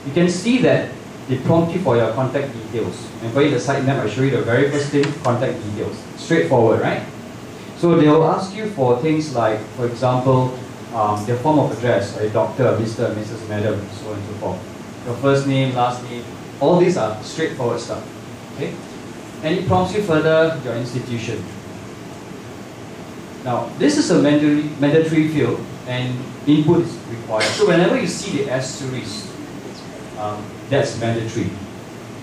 you can see that they prompt you for your contact details. And for you the sitemap, I show you the very first thing, contact details. Straightforward, right? So they'll ask you for things like, for example, their form of address, a doctor, Mr., Mrs., Madam, so on and so forth. Your first name, last name, all these are straightforward stuff. Okay? And it prompts you further your institution. Now, this is a mandatory field and input is required. So whenever you see the asterisk, that's mandatory.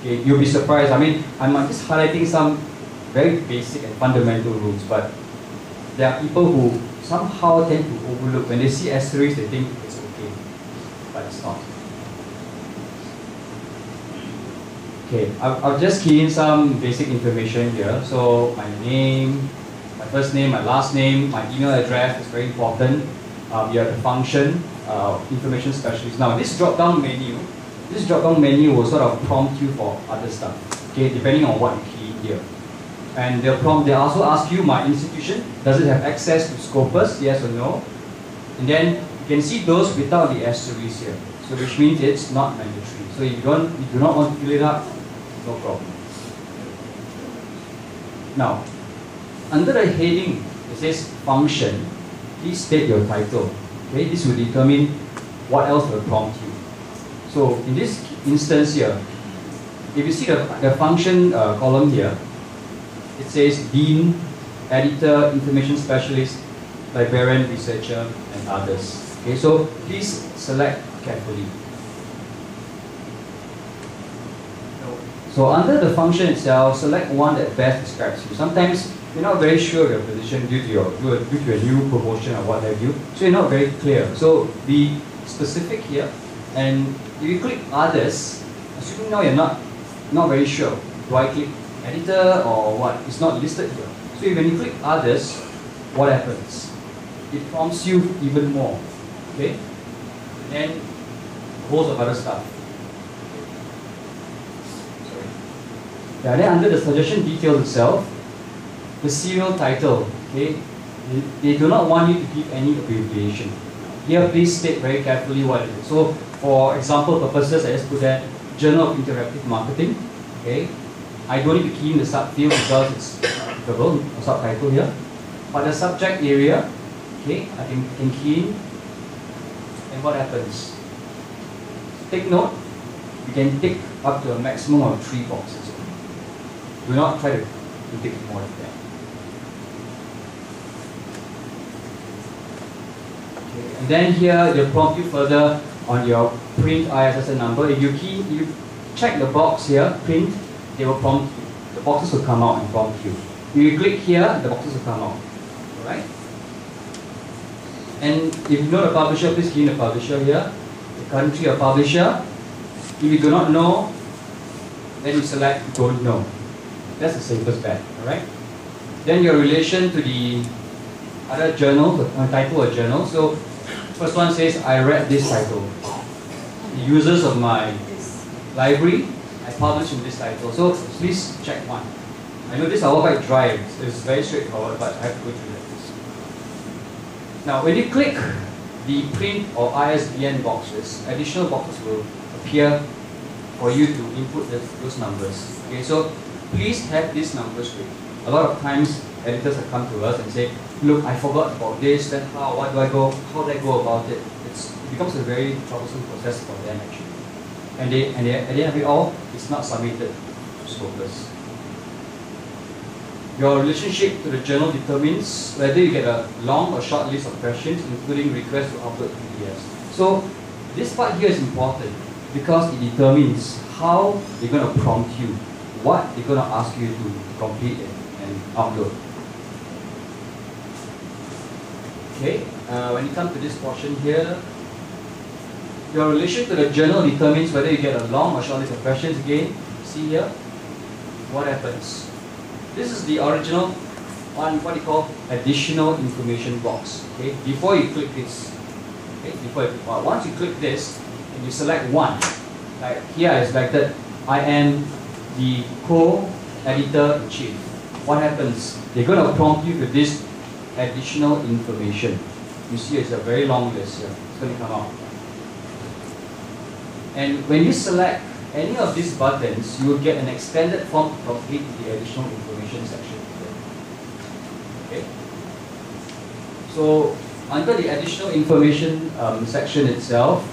Okay, you'll be surprised. I mean, I'm just highlighting some very basic and fundamental rules, but there are people who somehow tend to overlook. When they see asterisk, they think it's okay, but it's not. Okay, I'll just key in some basic information here. So my name, my first name, my last name, my email address is very important. You have the function, information specialist. Now this drop-down menu will sort of prompt you for other stuff, okay, depending on what you key in here. And they also ask you, my institution, does it have access to Scopus, yes or no? And then you can see those without the asterisk here, so which means it's not mandatory. So if you do not want to fill it up, no problem. Now, under the heading, it says function, please state your title. Okay, this will determine what else will prompt you. So in this instance here, if you see the function column here, it says Dean, Editor, Information Specialist, Librarian, Researcher, and others. Okay, so please select carefully. So under the function itself, select one that best describes you. Sometimes you're not very sure of your position due to a new promotion or what have you, so you're not very clear. So be specific here, and if you click others, assuming now you're not very sure, do I click editor or what? It's not listed here. So when you click others, what happens? It prompts you even more. Okay? And then a host of other stuff. Sorry. Yeah, then under the suggestion details itself, the serial title, okay? They do not want you to give any abbreviation. Here, please state very carefully what it is. So, for example purposes, I just put that Journal of Interactive Marketing. Okay, I don't need to key in the subfield because it's applicable, a subtitle here. But the subject area, okay, I can key in. And what happens? Take note, you can tick up to a maximum of 3 boxes. Do not try to tick more than that. Okay. And then here they'll prompt you further on your print ISSN number. If you check the box here, print, they will prompt you. The boxes will come out and prompt you. If you click here, the boxes will come out. Alright? And if you know the publisher, please key in the publisher here. The country of publisher. If you do not know, then you select don't know. That's the safest bet. Alright? Then your relation to the other journal, the title or journal. So first one says, I read this title. The users of my library, I published in this title. So please check one. I know this is all quite dry. It's very straightforward, but I have to go through this. Now, when you click the print or ISBN boxes, additional boxes will appear for you to input those numbers. Okay, so please have these numbers straight. A lot of times, editors have come to us and say, look, I forgot about this, then how do I go about it? It becomes a very troublesome process for them actually. And at the end of it all, it's not submitted to Scopus. Your relationship to the journal determines whether you get a long or short list of questions, including requests to upload PDFs. So this part here is important because it determines how they're going to prompt you, what they're going to ask you to complete and upload. Okay, when you come to this portion here, your relation to the journal determines whether you get a long or short list of questions. Again, see here, what happens? This is the original one, what you call additional information box. Okay, before you click this, okay, once you click this and you select one, like here I selected, I am the co-editor-in-chief. What happens? They're going to prompt you with this additional information. You see, it's a very long list here. It's going to come out. And when you select any of these buttons, you will get an extended form to complete the additional information section. Okay. So under the additional information section itself,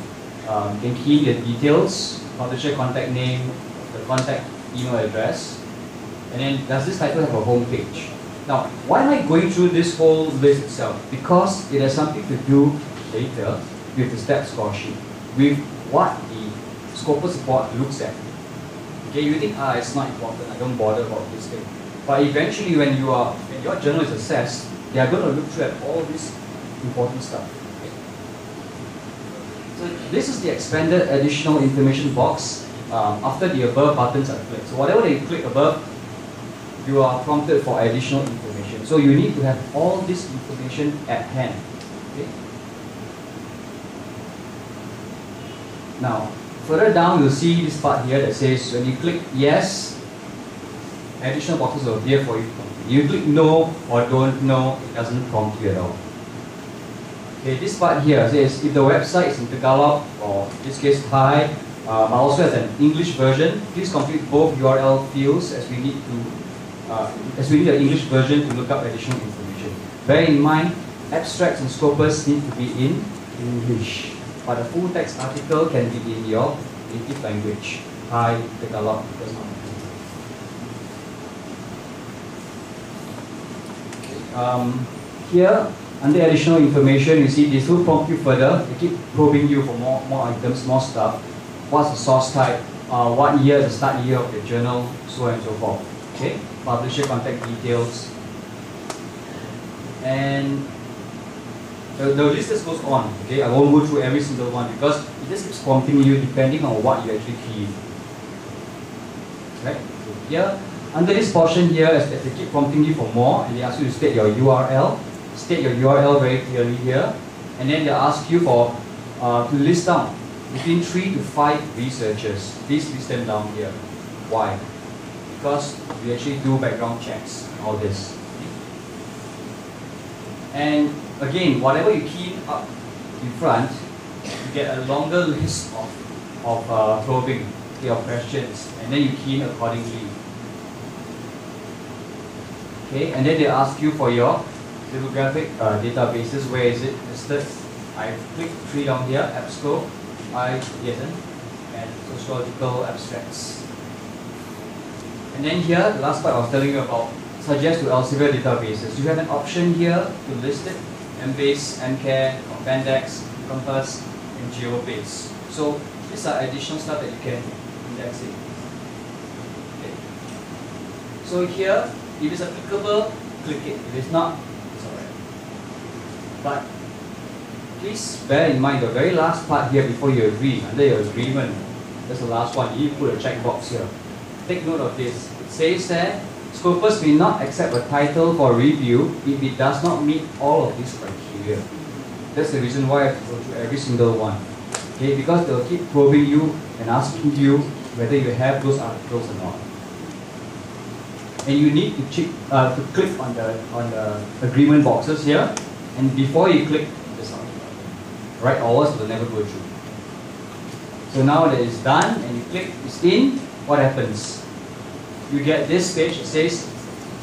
you can key the details, publisher contact name, the contact email address, and then does this title have a home page? Now, why am I going through this whole list itself? Because it has something to do later with the step score sheet, with what the Scopus board looks at. Okay, you think, it's not important, I don't bother about this thing. But eventually when your journal is assessed, they are going to look through at all this important stuff. Okay. So this is the expanded additional information box after the above buttons are clicked. So whatever you click above, you are prompted for additional information. So you need to have all this information at hand. Okay. Now, further down, you'll see this part here that says when you click yes, additional boxes will appear for you. You click no or don't know, it doesn't prompt you at all. Okay, this part here says if the website is in Tagalog, or in this case Thai, but also has an English version, please complete both URL fields as we need the English version to look up additional information. Bear in mind, abstracts and Scopus need to be in English, but a full text article can be in your native language. Thai, Tagalog, does not. Here, under additional information, you see this will prompt you further. They keep probing you for more items, more stuff. What's the source type? What year is the start year of the journal? So on and so forth. Okay, publisher contact details. And the list just goes on. Okay, I won't go through every single one because it just keeps prompting you depending on what you actually key in. Right? So here, under this portion here, as they keep prompting you for more, and they ask you to state your URL. State your URL very clearly here, and then they ask you for to list down between 3 to 5 researchers. Please list them down here. Why? Because we actually do background checks and all this. And again, whatever you key up in front, you get a longer list of probing your questions, and then you key in accordingly. Okay, and then they ask you for your bibliographic databases. Where is it listed? I click 3 down here, EBSCO, ISN, and sociological abstracts. And then here, the last part I was telling you about, suggest to Elsevier databases. You have an option here to list it, Embase, MCare, Compendex, Compass, and GeoBase. So these are additional stuff that you can index it. Okay. So here, if it's applicable, click it. If it's not, it's alright. But please bear in mind the very last part here before you agree, under your agreement, that's the last one, you put a checkbox here. Take note of this. It says that Scopus may not accept a title for review if it does not meet all of these criteria. That's the reason why I have to go through every single one. Okay, because they'll keep probing you and asking you whether you have those articles or not. And you need to click on the agreement boxes here, and before you click the submit button, right? Or else it will never go through. So now that it's done and you click it's in, what happens? You get this page. It says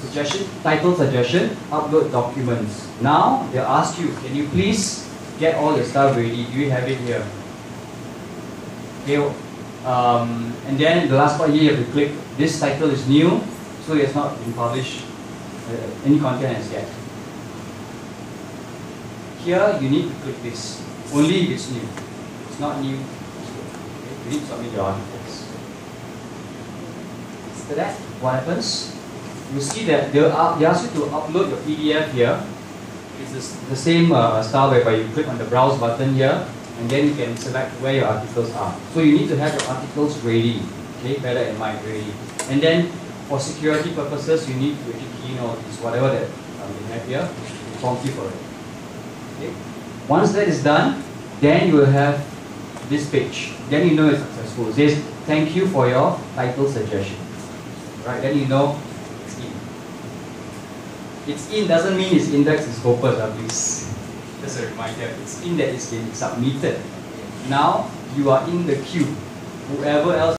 suggestion, title suggestion, upload documents. Now they'll ask you, can you please get all your stuff ready? Do you have it here? Okay. And then the last part here, you have to click this title is new. So it has not been published, any content as yet. Here you need to click this, only if it's new. If it's not new, you need to submit your articles. After that, what happens? You see that they ask you to upload your PDF here. It's the same style whereby you click on the browse button here, and then you can select where your articles are. So you need to have your articles ready, okay, better in mind, ready. And then for security purposes, you need to actually key in all these, whatever that we have here, to prompt you for it. Okay. Once that is done, then you will have this page. Then you know it's successful. It says, thank you for your title suggestion. Right, then you know it's in. It's in doesn't mean it's indexed in Scopus, please. Just a reminder, it's in that it's been submitted. Now you are in the queue. Whoever else